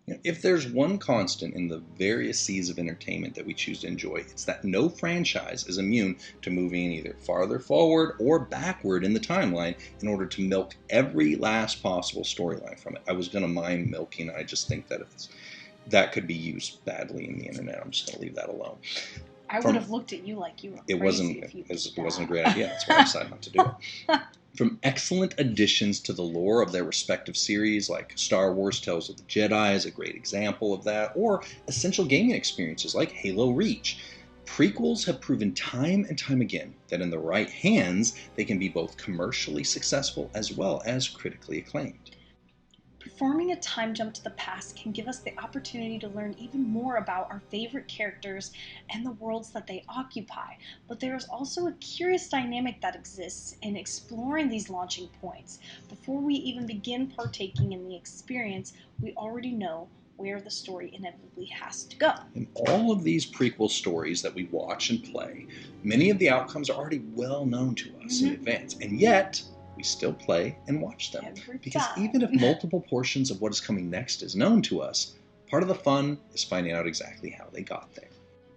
If there's one constant in the various seas of entertainment that we choose to enjoy, it's that no franchise is immune to moving either farther forward or backward in the timeline in order to milk every last possible storyline from it. I was going to mind milking, I just think that that could be used badly in the internet. I'm just going to leave that alone. I would have looked at you like you were crazy if you did that. It wasn't a great idea. That's why I decided not to do it. From excellent additions to the lore of their respective series, like Star Wars Tales of the Jedi is a great example of that, or essential gaming experiences like Halo Reach, prequels have proven time and time again that in the right hands, they can be both commercially successful as well as critically acclaimed. Performing a time jump to the past can give us the opportunity to learn even more about our favorite characters and the worlds that they occupy, but there is also a curious dynamic that exists in exploring these launching points. Before we even begin partaking in the experience, we already know where the story inevitably has to go. In all of these prequel stories that we watch and play, many of the outcomes are already well known to us in advance, and yet we still play and watch them. Because even if multiple portions of what is coming next is known to us, part of the fun is finding out exactly how they got there.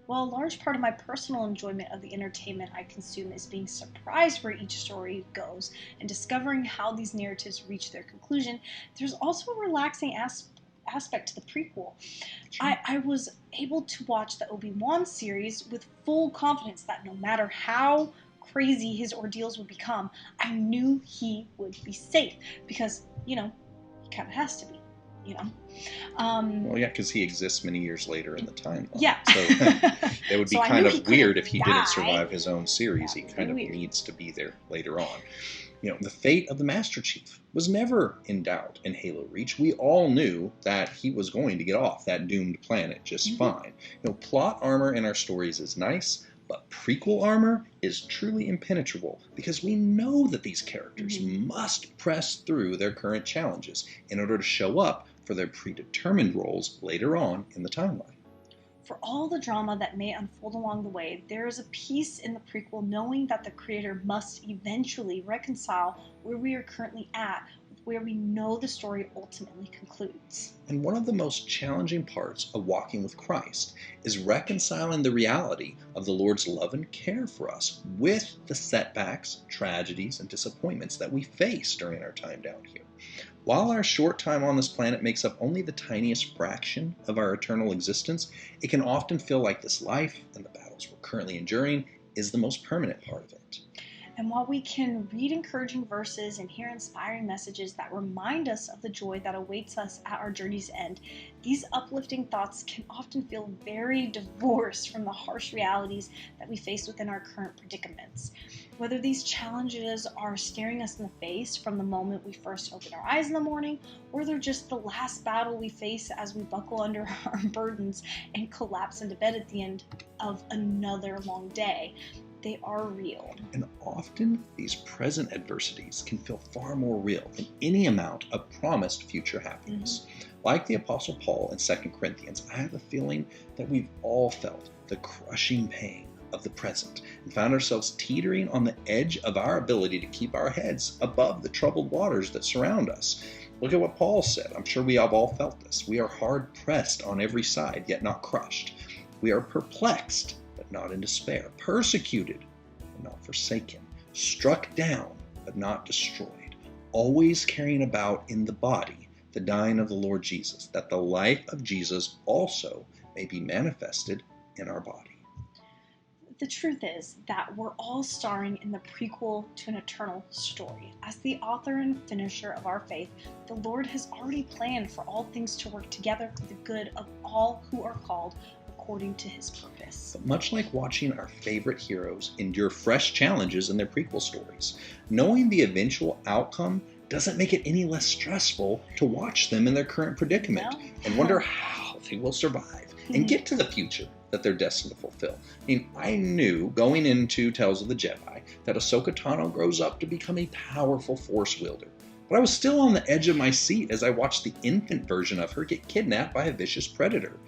Well, a large part of my personal enjoyment of the entertainment I consume is being surprised where each story goes and discovering how these narratives reach their conclusion. There's also a relaxing aspect to the prequel. I was able to watch the Obi-Wan series with full confidence that no matter how crazy his ordeals would become, I knew he would be safe because, he kind of has to be, Well, yeah, because he exists many years later in the timeline. Yeah. So it would be kind of weird if he didn't survive his own series. He kind of needs to be there later on. The fate of the Master Chief was never in doubt in Halo Reach. We all knew that he was going to get off that doomed planet just fine. Plot armor in our stories is nice, but prequel armor is truly impenetrable because we know that these characters must press through their current challenges in order to show up for their predetermined roles later on in the timeline. For all the drama that may unfold along the way, there is a peace in the prequel knowing that the creator must eventually reconcile where we are currently at with where we know the story ultimately concludes. And one of the most challenging parts of walking with Christ is reconciling the reality of the Lord's love and care for us with the setbacks, tragedies, and disappointments that we face during our time down here. While our short time on this planet makes up only the tiniest fraction of our eternal existence, it can often feel like this life and the battles we're currently enduring is the most permanent part of it. And while we can read encouraging verses and hear inspiring messages that remind us of the joy that awaits us at our journey's end, these uplifting thoughts can often feel very divorced from the harsh realities that we face within our current predicaments. Whether these challenges are staring us in the face from the moment we first open our eyes in the morning, or they're just the last battle we face as we buckle under our burdens and collapse into bed at the end of another long day, they are real. And often these present adversities can feel far more real than any amount of promised future happiness. Like the Apostle Paul in 2 Corinthians, I have a feeling that we've all felt the crushing pain of the present and found ourselves teetering on the edge of our ability to keep our heads above the troubled waters that surround us. Look at what Paul said. I'm sure we have all felt this. We are hard pressed on every side, yet not crushed. We are perplexed, but not in despair. Persecuted, but not forsaken. Struck down, but not destroyed. Always carrying about in the body the dying of the Lord Jesus, that the life of Jesus also may be manifested in our body. The truth is that we're all starring in the prequel to an eternal story. As the author and finisher of our faith, the Lord has already planned for all things to work together for the good of all who are called according to his purpose. But much like watching our favorite heroes endure fresh challenges in their prequel stories, knowing the eventual outcome doesn't make it any less stressful to watch them in their current predicament and wonder how they will survive and get to the future that they're destined to fulfill. I knew going into Tales of the Jedi that Ahsoka Tano grows up to become a powerful Force wielder. But I was still on the edge of my seat as I watched the infant version of her get kidnapped by a vicious predator.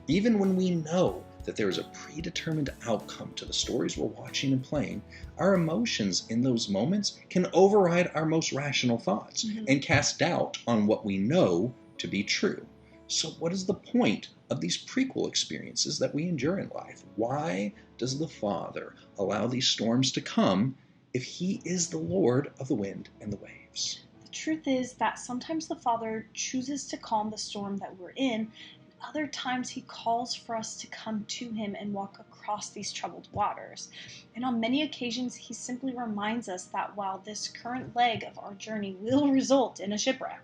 Even when we know that there is a predetermined outcome to the stories we're watching and playing, our emotions in those moments can override our most rational thoughts and cast doubt on what we know to be true. So what is the point of these prequel experiences that we endure in life? Why does the Father allow these storms to come if he is the Lord of the wind and the waves? The truth is that sometimes the Father chooses to calm the storm that we're in, and other times he calls for us to come to him and walk across these troubled waters. And on many occasions, he simply reminds us that while this current leg of our journey will result in a shipwreck,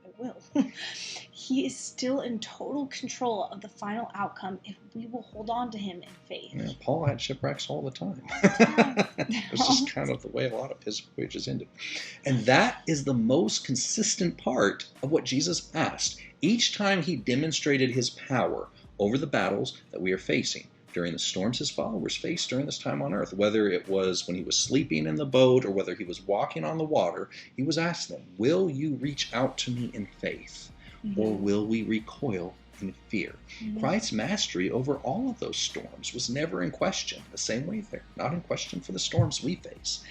it will, he is still in total control of the final outcome if we will hold on to him in faith. Yeah, Paul had shipwrecks all the time. It's just kind of the way a lot of his voyages ended. And that is the most consistent part of what Jesus asked each time he demonstrated his power over the battles that we are facing during the storms his followers faced during this time on earth. Whether it was when he was sleeping in the boat or whether he was walking on the water, he was asking them, will you reach out to me in faith? Or will we recoil in fear? Christ's mastery over all of those storms was never in question. The same way they're not in question for the storms we face.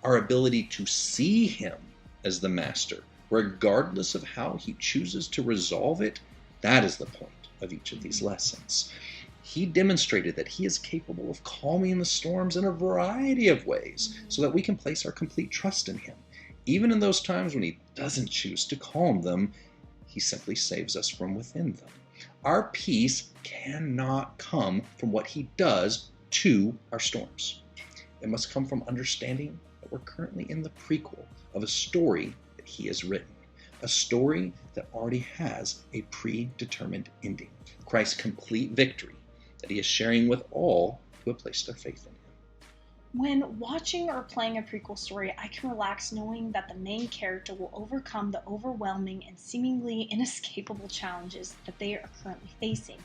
Our ability to see him as the master, regardless of how he chooses to resolve it, that is the point of each of these lessons. He demonstrated that he is capable of calming the storms in a variety of ways so that we can place our complete trust in him. Even in those times when he doesn't choose to calm them, he simply saves us from within them. Our peace cannot come from what he does to our storms. It must come from understanding that we're currently in the prequel of a story that he has written. A story that already has a predetermined ending. Christ's complete victory that he is sharing with all who have placed their faith in him. When watching or playing a prequel story, I can relax knowing that the main character will overcome the overwhelming and seemingly inescapable challenges that they are currently facing,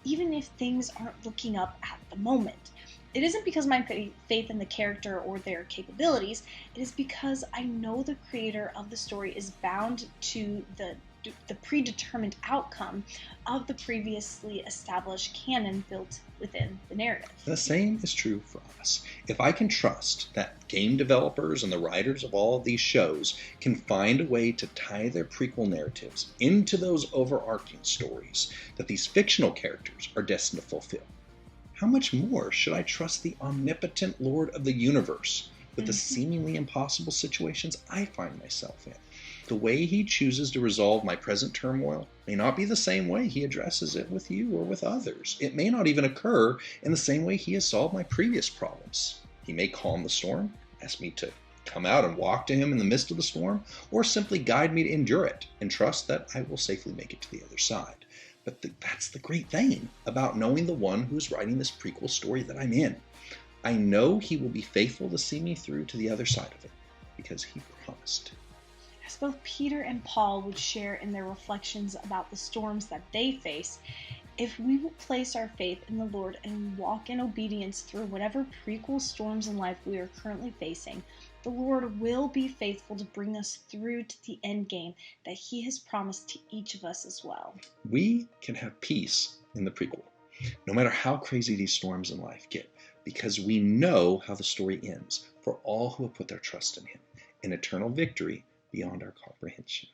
even if things aren't looking up at the moment. It isn't because my faith in the character or their capabilities, it is because I know the creator of the story is bound to the predetermined outcome of the previously established canon built within the narrative. The same is true for us. If I can trust that game developers and the writers of all of these shows can find a way to tie their prequel narratives into those overarching stories that these fictional characters are destined to fulfill, how much more should I trust the omnipotent Lord of the universe with the seemingly impossible situations I find myself in? The way he chooses to resolve my present turmoil may not be the same way he addresses it with you or with others. It may not even occur in the same way he has solved my previous problems. He may calm the storm, ask me to come out and walk to him in the midst of the storm, or simply guide me to endure it and trust that I will safely make it to the other side. But that's the great thing about knowing the one who's writing this prequel story that I'm in. I know he will be faithful to see me through to the other side of it because he promised. As both Peter and Paul would share in their reflections about the storms that they face, if we will place our faith in the Lord and walk in obedience through whatever prequel storms in life we are currently facing, the Lord will be faithful to bring us through to the end game that he has promised to each of us as well. We can have peace in the prequel, no matter how crazy these storms in life get, because we know how the story ends for all who have put their trust in him, an eternal victory beyond our comprehension.